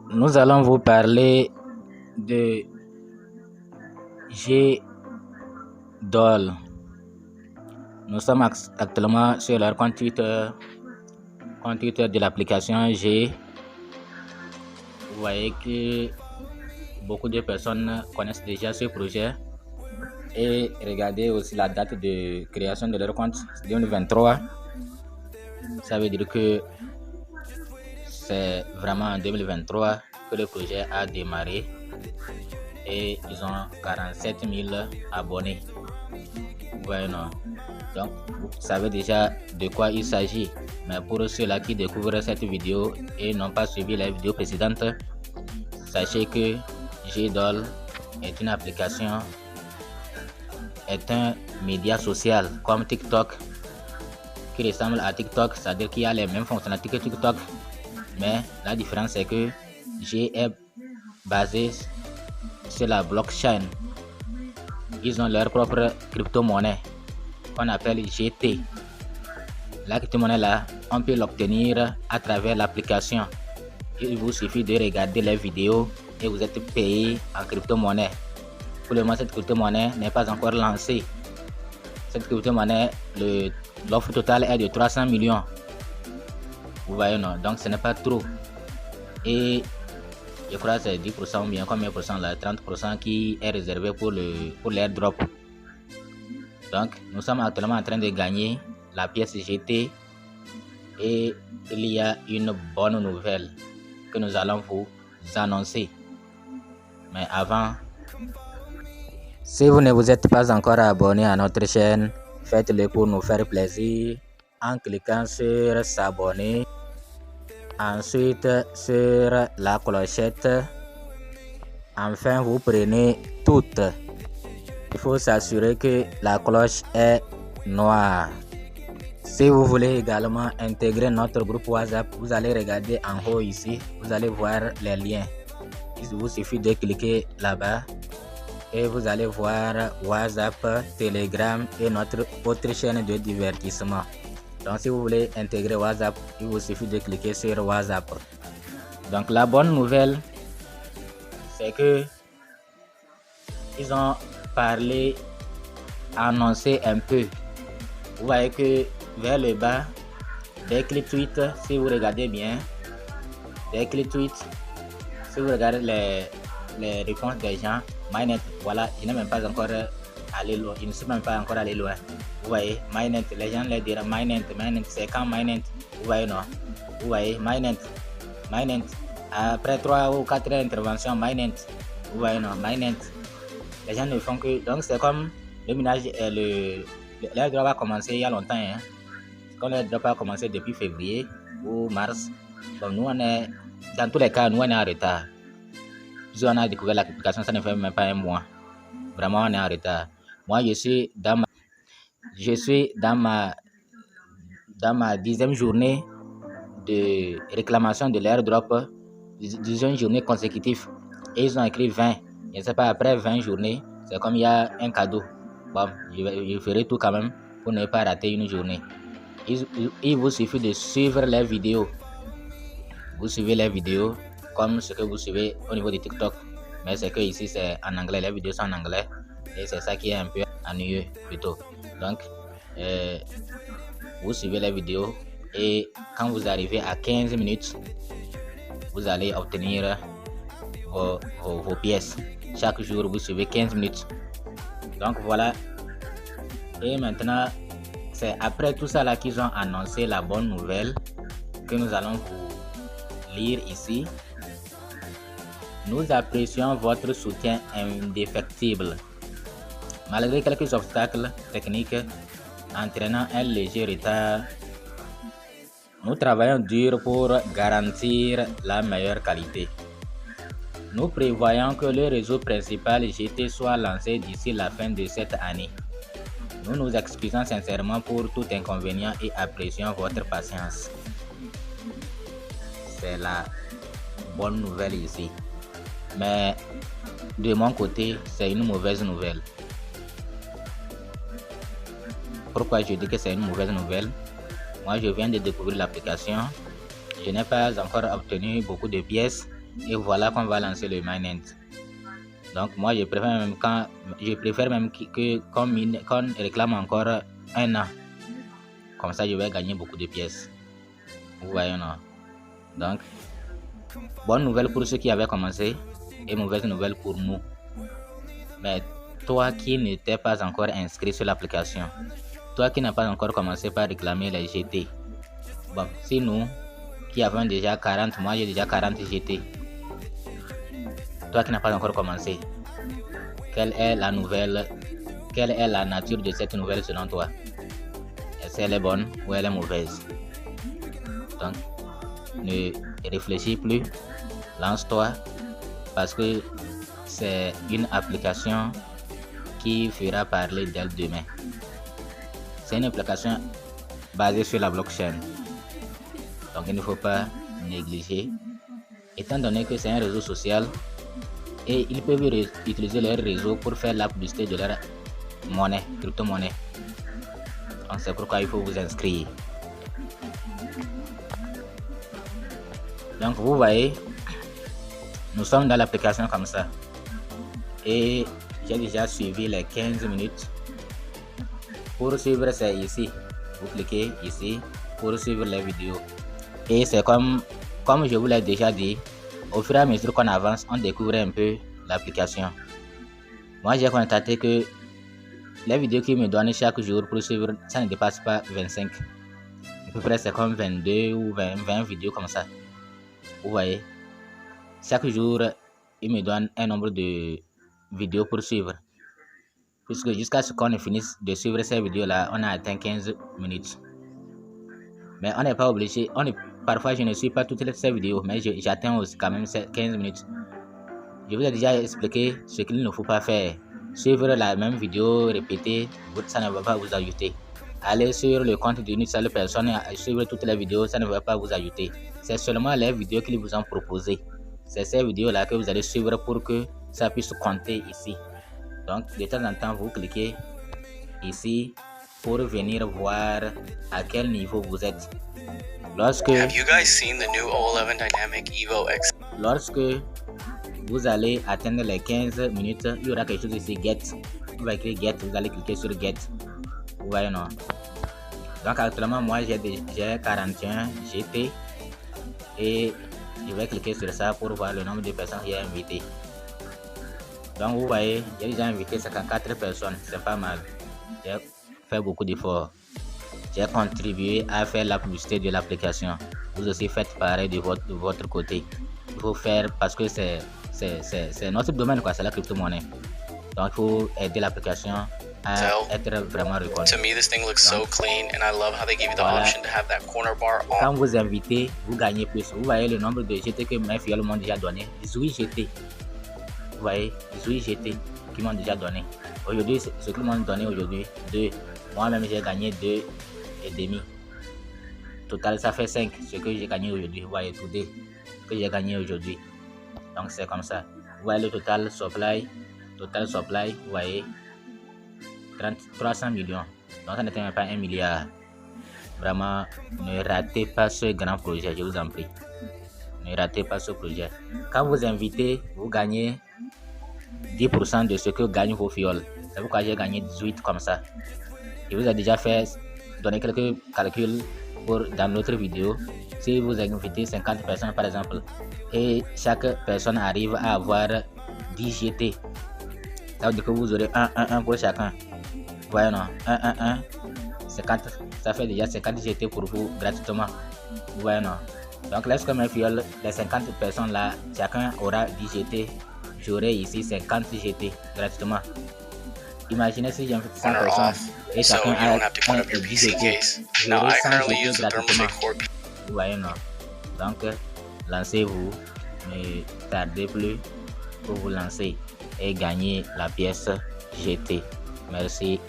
Nous allons vous parler de G-Doll. Nous sommes actuellement sur leur compte Twitter de l'application G. Vous voyez que beaucoup de personnes connaissent déjà ce projet. Et regardez aussi la date de création de leur compte, 2023. Ça veut dire que c'est vraiment en 2023 que le projet a démarré et ils ont 47 000 abonnés. Vous voyez, non? Donc, vous savez déjà de quoi il s'agit. Mais pour ceux-là qui découvrent cette vidéo et n'ont pas suivi la vidéo précédente, sachez que G-Doll est une application, est un média social comme TikTok qui ressemble à TikTok, c'est-à-dire qu'il y a les mêmes fonctionnalités que TikTok, mais la différence c'est que G est basé sur la blockchain. Ils ont leur propre crypto-monnaie qu'on appelle GT. La crypto-monnaie là, on peut l'obtenir à travers l'application. Il vous suffit de regarder les vidéos et vous êtes payé en crypto-monnaie. Pour le moment, cette crypto-monnaie n'est pas encore lancée. Cette crypto-monnaie, l'offre totale est de 300 millions. Vous voyez, non? Donc, ce n'est pas trop. Et je crois que c'est 10% ou bien combien de pourcents là? 30% qui est réservé pour l'airdrop. Donc, nous sommes actuellement en train de gagner la pièce GT. Et il y a une bonne nouvelle que nous allons vous annoncer. Mais avant, si vous ne vous êtes pas encore abonné à notre chaîne, faites-le pour nous faire plaisir en cliquant sur s'abonner. Ensuite, sur la clochette. Enfin, vous prenez toutes. Il faut s'assurer que la cloche est noire. Si vous voulez également intégrer notre groupe WhatsApp, vous allez regarder en haut ici. Vous allez voir les liens. Il vous suffit de cliquer là-bas et vous allez voir WhatsApp, Telegram et notre autre chaîne de divertissement. Donc si vous voulez intégrer WhatsApp, il vous suffit de cliquer sur WhatsApp. Donc la bonne nouvelle, c'est que ils ont parlé, annoncé un peu. Vous voyez que vers le bas, dès que les tweets, si vous regardez bien, dès que les tweets, si vous regardez les réponses des gens, Mainnet, voilà, il n'est même pas encore allé loin, il ne sont même pas encore allé loin. Vous voyez, Mainnet, les gens les diront Mainnet, c'est quand Mainnet, vous voyez, non? Vous voyez, Mainnet, après 3 ou 4 interventions, Mainnet, vous voyez, non? Mainnet, les gens ne font que, donc c'est comme le minage, l'airdrop a commencé il y a longtemps, hein? Quand l'airdrop a commencé depuis février ou mars, donc nous on est, dans tous les cas, nous on est en retard. Si on a découvert l'application, ça ne fait même pas un mois. Vraiment, on est en retard. Moi, je suis dans ma 10e journée de réclamation de l'airdrop, 10e journée consécutive. Et ils ont écrit 20. Je ne sais pas, après 20 journées, c'est comme il y a un cadeau. Bon, je ferai tout quand même pour ne pas rater une journée. Il vous suffit de suivre les vidéos. Vous suivez les vidéos comme ce que vous suivez au niveau de TikTok. Mais c'est que ici, c'est en anglais. Les vidéos sont en anglais. Et c'est ça qui est un peu ennuyeux plutôt. Donc, vous suivez les vidéos. Et quand vous arrivez à 15 minutes, vous allez obtenir vos pièces. Chaque jour, vous suivez 15 minutes. Donc, voilà. Et maintenant, c'est après tout ça là qu'ils ont annoncé la bonne nouvelle que nous allons vous lire ici. Nous apprécions votre soutien indéfectible. Malgré quelques obstacles techniques entraînant un léger retard, nous travaillons dur pour garantir la meilleure qualité. Nous prévoyons que le réseau principal GT soit lancé d'ici la fin de cette année. Nous nous excusons sincèrement pour tout inconvénient et apprécions votre patience. C'est la bonne nouvelle ici. Mais de mon côté, c'est une mauvaise nouvelle. Pourquoi je dis que c'est une mauvaise nouvelle? Moi, je viens de découvrir l'application. Je n'ai pas encore obtenu beaucoup de pièces. Et voilà qu'on va lancer le mainnet. Donc moi je préfère même qu'on réclame encore 1 an. Comme ça je vais gagner beaucoup de pièces. Vous voyez, non? Donc bonne nouvelle pour ceux qui avaient commencé et mauvaise nouvelle pour nous. Mais toi qui n'étais pas encore inscrit sur l'application, toi qui n'as pas encore commencé par réclamer les GT, bon, si nous qui avons déjà 40, moi j'ai déjà 40 GT, toi qui n'as pas encore commencé, quelle est la nature de cette nouvelle selon toi? Est-ce qu'elle est bonne ou elle est mauvaise? Donc ne réfléchis plus, lance-toi, parce que c'est une application qui fera parler d'elle demain. C'est une application basée sur la blockchain. Donc il ne faut pas négliger, étant donné que c'est un réseau social et ils peuvent utiliser leur réseau pour faire la publicité de leur monnaie, crypto-monnaie. Donc c'est pourquoi il faut vous inscrire. Donc vous voyez, nous sommes dans l'application comme ça. Et j'ai déjà suivi les 15 minutes. Pour suivre, c'est ici. Vous cliquez ici pour suivre les vidéos. Et c'est comme je vous l'ai déjà dit, au fur et à mesure qu'on avance, on découvre un peu l'application. Moi, j'ai constaté que les vidéos qu'ils me donnent chaque jour pour suivre, ça ne dépasse pas 25. À peu près, c'est comme 22 ou 20 vidéos comme ça. Vous voyez, chaque jour, ils me donnent un nombre de vidéos pour suivre. Puisque jusqu'à ce qu'on finisse de suivre ces vidéos-là, on a atteint 15 minutes. Mais on n'est pas obligé. Parfois, je ne suis pas toutes ces vidéos, mais j'atteins aussi quand même ces 15 minutes. Je vous ai déjà expliqué ce qu'il ne faut pas faire. Suivre la même vidéo répétée, ça ne va pas vous ajouter. Aller sur le compte d'une seule personne et suivre toutes les vidéos, ça ne va pas vous ajouter. C'est seulement les vidéos qu'ils vous ont proposées. C'est ces vidéos-là que vous allez suivre pour que ça puisse compter ici. Donc, de temps en temps, vous cliquez ici pour venir voir à quel niveau vous êtes. Lorsque vous allez atteindre les 15 minutes, il y aura quelque chose ici, Get. Vous allez écrire Get, vous allez cliquer sur Get. Vous voyez, non? Donc, actuellement, moi, j'ai 41 GT et je vais cliquer sur ça pour voir le nombre de personnes qui j'ai invité. Donc, vous voyez, j'ai déjà invité 54 personnes, c'est pas mal. J'ai fait beaucoup d'efforts. J'ai contribué à faire la publicité de l'application. Vous aussi faites pareil de votre côté. Il faut faire parce que c'est notre domaine, quoi, c'est la crypto-monnaie. Donc il faut aider l'application à être vraiment reconnue. Quand vous invitez, vous gagnez plus. Vous voyez le nombre de GT que mes filles m'ont déjà donné. 18 GT. Vous voyez, 18 GT qui m'ont déjà donné. Aujourd'hui, ce qu'ils m'ont donné aujourd'hui, 2. Moi-même, j'ai gagné 2,5. Total, ça fait 5, ce que j'ai gagné aujourd'hui. Vous voyez, tout ce que j'ai gagné aujourd'hui. Donc, c'est comme ça. Vous voyez le total supply, vous voyez, 300 millions. Donc, ça n'était même pas 1 milliard. Vraiment, ne ratez pas ce grand projet, je vous en prie. Ne ratez pas ce projet. Quand vous invitez, vous gagnez 10% de ce que gagnent vos fioles. C'est pourquoi j'ai gagné 18 comme ça. Je vous ai déjà donné quelques calculs dans notre vidéo. Si vous invitez 50 personnes par exemple, et chaque personne arrive à avoir 10 GT, ça veut dire que vous aurez 1 pour chacun. Vous voyez, non? 1, 50, ça fait déjà 50 GT pour vous gratuitement. Vous voyez, non? Donc lorsque mes fioles, les 50 personnes là, chacun aura 10 GT, j'aurai ici 50 GT gratuitement. Imaginez si j'invite 100 personnes et chacun a 10 GT, j'aurai 100 GT gratuitement. Vous voyez, non? Donc lancez-vous, ne tardez plus pour vous lancer et gagner la pièce GT. Merci.